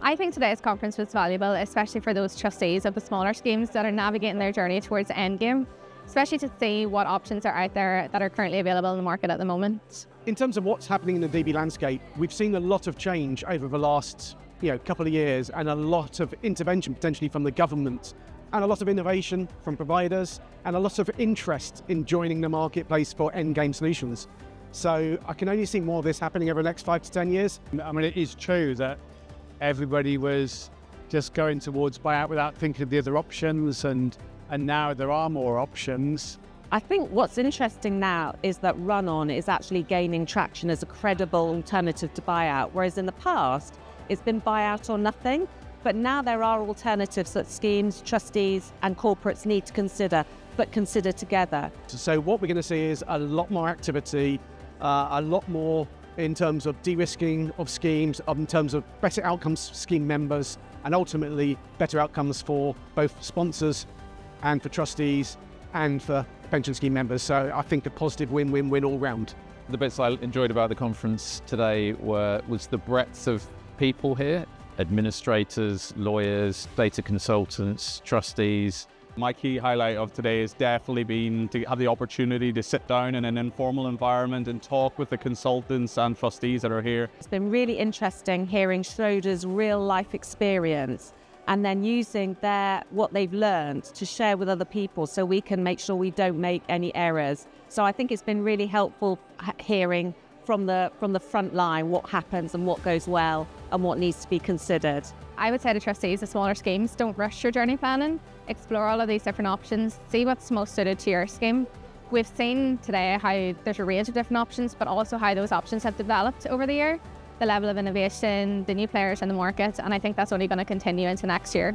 I think today's conference was valuable, especially for those trustees of the smaller schemes that are navigating their journey towards the end game, especially to see what options are out there that are currently available in the market at the moment. In terms of what's happening in the DB landscape, we've seen a lot of change over the last couple of years, and a lot of intervention potentially from the government, and a lot of innovation from providers, and a lot of interest in joining the marketplace for Endgame Solutions. So I can only see more of this happening over the next 5 to 10 years. I mean, it is true that everybody was just going towards buyout without thinking of the other options, and now there are more options. I think what's interesting now is that run-on is actually gaining traction as a credible alternative to buyout, whereas in the past it's been buyout or nothing. But now there are alternatives that schemes, trustees and corporates need to consider, but consider together. So what we're going to see is a lot more activity, a lot more in terms of de-risking of schemes, in terms of better outcomes for scheme members, and ultimately better outcomes for both sponsors and for trustees and for pension scheme members. So I think a positive win-win-win all round. The bits I enjoyed about the conference today was the breadth of people here: administrators, lawyers, data consultants, trustees. My key highlight of today has definitely been to have the opportunity to sit down in an informal environment and talk with the consultants and trustees that are here. It's been really interesting hearing Schroeder's real life experience and then using what they've learned to share with other people so we can make sure we don't make any errors. So I think it's been really helpful hearing from the front line what happens and what goes well and what needs to be considered. I would say to trustees of smaller schemes, don't rush your journey planning. Explore all of these different options, see what's most suited to your scheme. We've seen today how there's a range of different options, but also how those options have developed over the year, the level of innovation, the new players in the market, and I think that's only going to continue into next year.